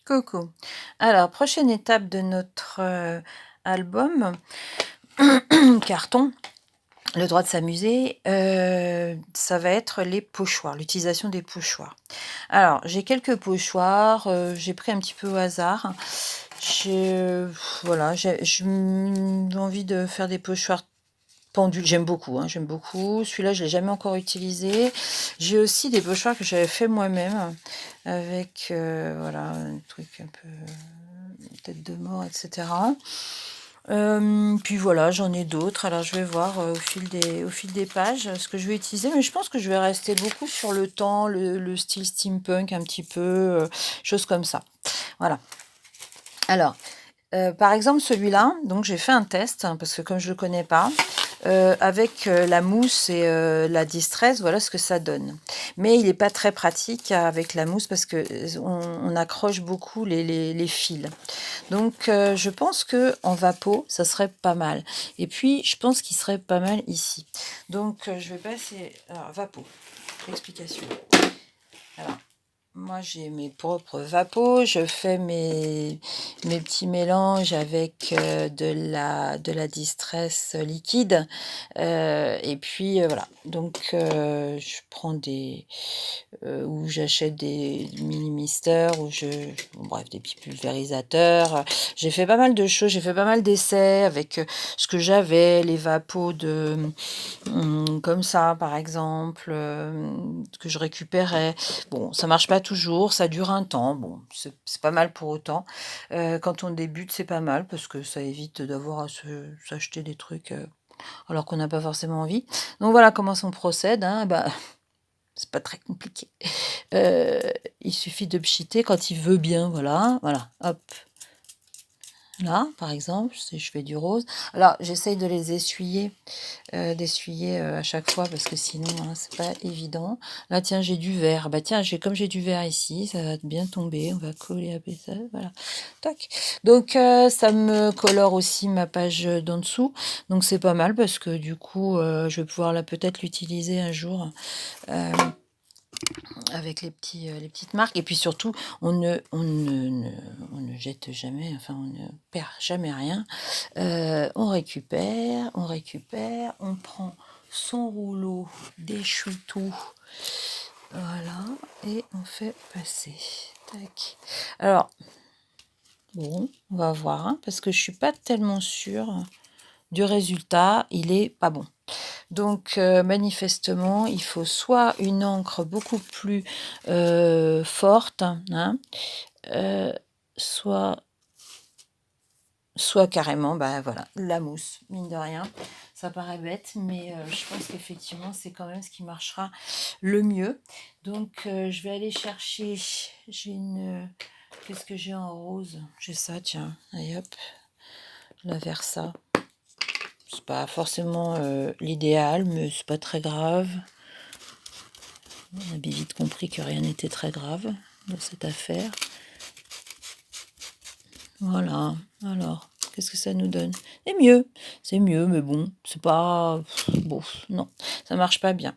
Coucou. Alors, prochaine étape de notre, album, carton, le droit de s'amuser, ça va être les pochoirs, l'utilisation des pochoirs. Alors, j'ai quelques pochoirs, j'ai pris un petit peu au hasard. J'ai voilà, j'ai envie de faire des pochoirs pendules. J'aime beaucoup, hein, j'aime beaucoup. Celui-là, je l'ai jamais encore utilisé. J'ai aussi des pochoirs que j'avais fait moi-même avec, voilà, un truc un peu tête de mort, et cetera. Puis voilà, j'en ai d'autres. Alors je vais voir, au fil des pages, ce que je vais utiliser, mais je pense que je vais rester beaucoup sur le temps, le style steampunk un petit peu, choses comme ça. Voilà. Alors, par exemple celui-là, donc j'ai fait un test, hein, parce que comme je le connais pas, avec, la mousse et la distress, voilà ce que ça donne. Mais il est pas très pratique avec la mousse parce que, on accroche beaucoup les fils. Donc je pense que en vapeau, ça serait pas mal et puis je pense qu'il serait pas mal ici. Donc je vais passer alors vapeau, explication. Alors moi, j'ai mes propres vapos, je fais mes petits mélanges avec, de la distress liquide, et puis, voilà. Donc, je prends ou j'achète des mini misters ou bon bref, des petits pulvérisateurs, j'ai fait pas mal de choses, j'ai fait pas mal d'essais avec, ce que j'avais, les vapos comme ça par exemple, que je récupérais. Bon, ça marche pas toujours, ça dure un temps. Bon, c'est pas mal pour autant. Quand on débute, c'est pas mal parce que ça évite d'avoir à s'acheter des trucs, alors qu'on n'a pas forcément envie. Donc voilà comment on procède, hein. Bah, c'est pas très compliqué. Heu, il suffit de pchiter quand il veut bien, voilà, voilà, hop. Là, par exemple, si je fais du rose. Alors j'essaye de les essuyer, à chaque fois parce que sinon, hein, c'est pas évident. Là, tiens, j'ai du vert. Bah, tiens, j'ai du vert ici, ça va bien tomber. On va coller à ça, voilà. Tac. Donc ça me colore aussi ma page, d'en dessous. Donc c'est pas mal parce que du coup, je vais pouvoir là peut-être l'utiliser un jour, hem avec les petites marques et puis surtout, on ne jette jamais, enfin, on ne perd jamais rien. On prend son rouleau d'échoue-tout, voilà et on fait passer. Tac. Alors, bon, on va voir, hein, parce que je suis pas tellement sûre du résultat, il est pas bon. Donc manifestement, il faut soit une encre beaucoup plus, forte, hein, heu, soit carrément, bah, voilà, la mousse, mine de rien. Ça paraît bête, mais je pense qu'effectivement, c'est quand même ce qui marchera le mieux. Donc je vais aller chercher j'ai une, qu'est-ce que j'ai en rose? J'ai ça, tiens, allez hop, la Versa. C'est pas forcément, l'idéal, mais c'est pas très grave. On avait vite compris que rien n'était très grave dans cette affaire. Voilà, alors, qu'est-ce que ça nous donne? C'est mieux, mais bon, c'est pas bon, non, ça marche pas bien.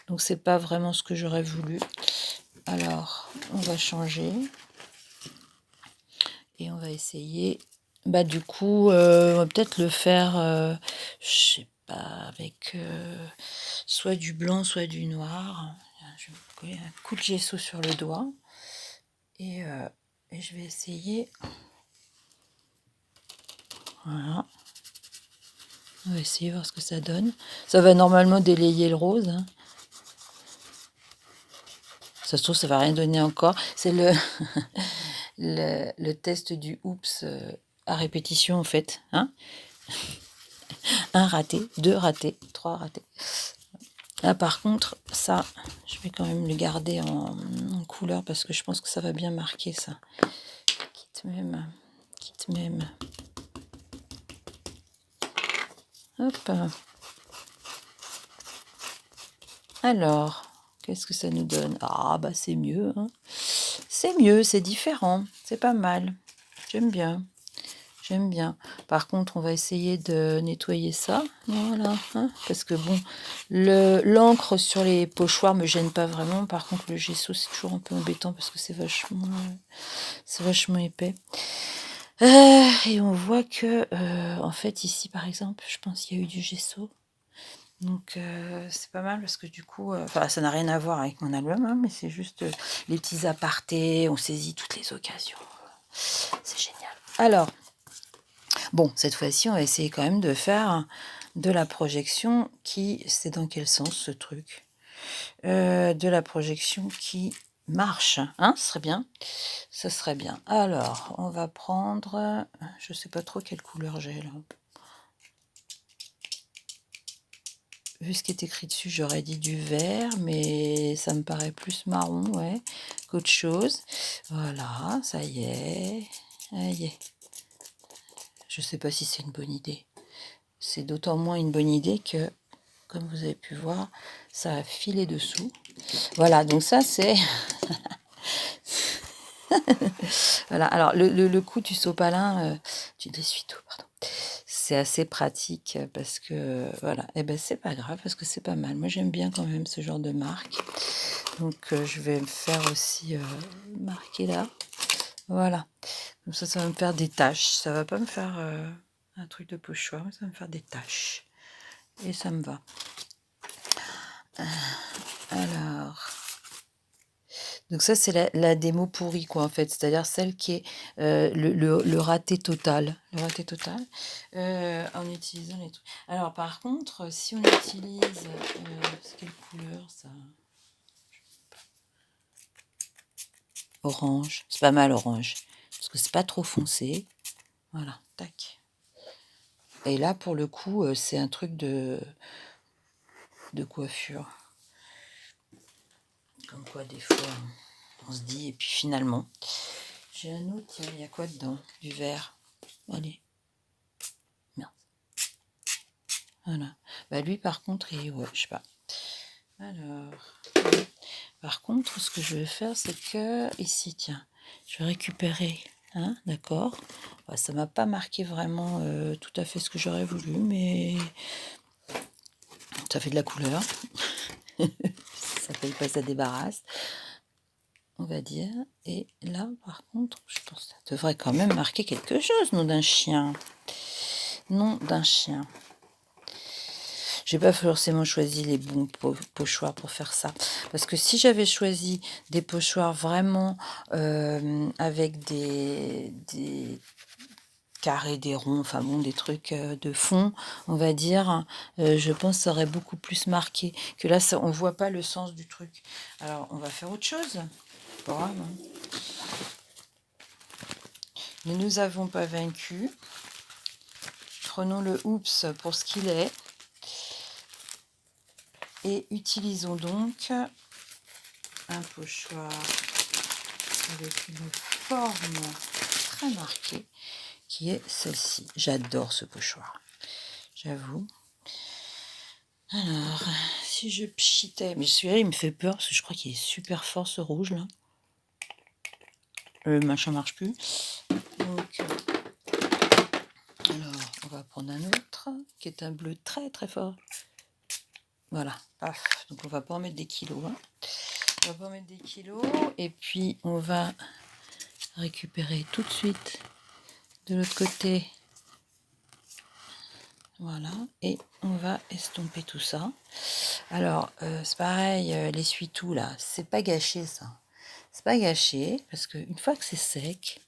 Donc c'est pas vraiment ce que j'aurais voulu. Alors, on va changer et on va essayer, bah, du coup, on va peut-être le faire, je sais pas, avec, soit du blanc, soit du noir. Je vais me coller un coup de gesso sur le doigt et je vais essayer. Voilà. On va essayer voir ce que ça donne. Ça va normalement délayer le rose, hein. Ça se trouve, ça va rien donner encore. C'est le, le test du oups à répétition, en fait. Hein, un raté, deux ratés, trois ratés. Là, par contre, ça, je vais quand même le garder en couleur parce que je pense que ça va bien marquer ça. Quitte même. Quitte même. Hop. Alors, qu'est-ce que ça nous donne? Ah, bah c'est mieux, hein. C'est mieux, c'est différent, c'est pas mal. J'aime bien. J'aime bien. Par contre, on va essayer de nettoyer ça. Voilà, hein, parce que bon, l'encre sur les pochoirs me gêne pas vraiment. Par contre, le gesso, c'est toujours un peu embêtant parce que c'est vachement épais. Et on voit que, en fait, ici, par exemple, je pense qu'il y a eu du gesso. Donc, c'est pas mal parce que du coup, enfin, ça n'a rien à voir avec mon album, hein, mais c'est juste les petits apartés, on saisit toutes les occasions. C'est génial. Alors, bon, cette fois-ci, on va essayer quand même de faire de la projection qui... C'est dans quel sens ce truc? De la projection qui marche, hein, ce serait bien. Ça serait bien. Alors, on va prendre... Je sais pas trop quelle couleur j'ai là. Vu ce qui est écrit dessus, j'aurais dit du vert, mais ça me paraît plus marron, ouais, qu'autre chose. Voilà, ça y est. Ça y est. Je sais pas si c'est une bonne idée. C'est d'autant moins une bonne idée que, comme vous avez pu voir, ça a filé dessous. Voilà, donc ça c'est... Voilà, alors le coup du sopalin, du essuie-tout, pardon. C'est assez pratique parce que, voilà, et ben c'est pas grave parce que c'est pas mal. Moi j'aime bien quand même ce genre de marque. Donc je vais me faire aussi marquer là. Voilà, comme ça va me faire des taches. Ça va pas me faire un truc de pochoir, mais ça va me faire des taches. Et ça me va. Alors, donc ça c'est la démo pourrie quoi en fait, c'est-à-dire celle qui est le raté total. Le raté total en utilisant les trucs. Alors par contre, si on utilise... c'est quelle couleur ça? Orange. C'est pas mal orange. Parce que c'est pas trop foncé. Voilà, tac. Et là pour le coup, c'est un truc de coiffure. Comme quoi des fois... On se dit, et puis finalement, j'ai un autre, tiens, il y a quoi dedans? Du vert. Allez. Merde. Voilà. Bah lui, par contre, ouais, je sais pas. Alors, par contre, ce que je vais faire, c'est que, ici, tiens, je vais récupérer, hein, d'accord. Bah, ça m'a pas marqué vraiment tout à fait ce que j'aurais voulu, mais ça fait de la couleur. Ça paye pas, ça débarrasse. On va dire. Et là, par contre, je pense que ça devrait quand même marquer quelque chose, nom d'un chien. Nom d'un chien. J'ai pas forcément choisi les bons pochoirs pour faire ça. Parce que si j'avais choisi des pochoirs vraiment avec des carrés, des ronds, enfin bon, des trucs de fond, on va dire, je pense que ça aurait beaucoup plus marqué. Que là, ça, on voit pas le sens du truc. Alors, on va faire autre chose. Pas grave, hein. Ne nous avons pas vaincu. Prenons le oups pour ce qu'il est. Et utilisons donc un pochoir avec une forme très marquée qui est celle-ci. J'adore ce pochoir, j'avoue. Alors, si je pchitais, mais celui-là il me fait peur parce que je crois qu'il est super fort ce rouge là. Le machin marche plus. Donc, alors, on va prendre un autre qui est un bleu très très fort. Voilà, paf. Donc on va pas en mettre des kilos. Hein. On va pas en mettre des kilos. Et puis on va récupérer tout de suite de l'autre côté. Voilà. Et on va estomper tout ça. Alors, c'est pareil, l'essuie-tout là, c'est pas gâché ça. C'est pas gâché parce qu'une fois que c'est sec,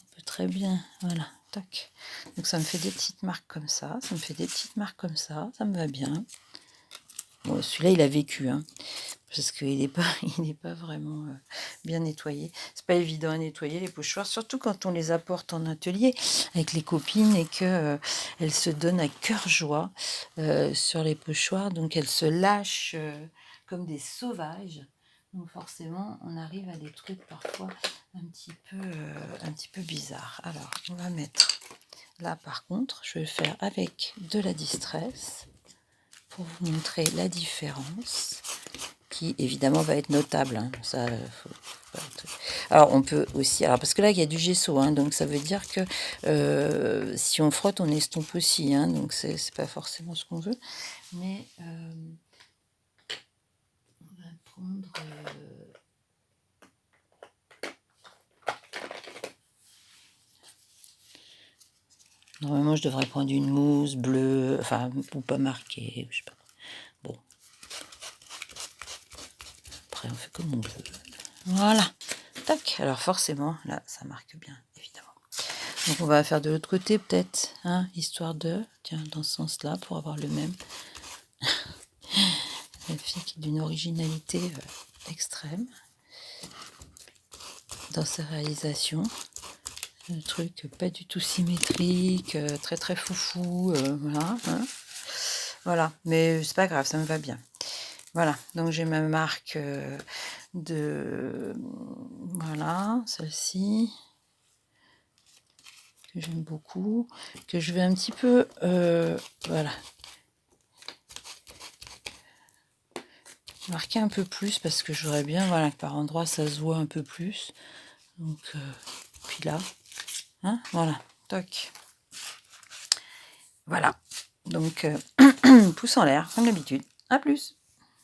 on peut très bien. Voilà, tac. Donc ça me fait des petites marques comme ça. Ça me fait des petites marques comme ça. Ça me va bien. Bon, celui-là, il a vécu, hein, parce qu'il n'est pas, il est pas vraiment bien nettoyé. C'est pas évident à nettoyer les pochoirs, surtout quand on les apporte en atelier avec les copines et que elles se donnent à cœur joie sur les pochoirs, donc elles se lâchent comme des sauvages. Donc forcément, on arrive à des trucs parfois un petit peu bizarres. Alors, on va mettre là, par contre, je vais le faire avec de la distress pour vous montrer la différence qui évidemment va être notable. Hein. Ça, Alors on peut aussi, alors parce que là il y a du gesso, hein, donc ça veut dire que si on frotte, on estompe aussi, hein, donc c'est pas forcément ce qu'on veut. Mais on va prendre. Normalement, je devrais prendre une mousse bleue, enfin, ou pas marquée, je sais pas. Bon, après, on fait comme on veut. Voilà. Tac. Alors, forcément, là, ça marque bien, évidemment. Donc, on va faire de l'autre côté, peut-être, hein, histoire de. Tiens, dans ce sens-là, pour avoir le même. La fille qui est d'une originalité extrême dans sa réalisation. Un truc pas du tout symétrique, très très foufou, voilà. Hein. Voilà, mais c'est pas grave, ça me va bien. Voilà, donc j'ai ma marque de. Voilà, celle-ci, que j'aime beaucoup, que je vais un petit peu. Voilà. Marquer un peu plus parce que j'aurais bien, voilà, que par endroit ça se voit un peu plus. Donc, puis là, hein, voilà, toc. Voilà, donc pouce en l'air, comme d'habitude. À plus!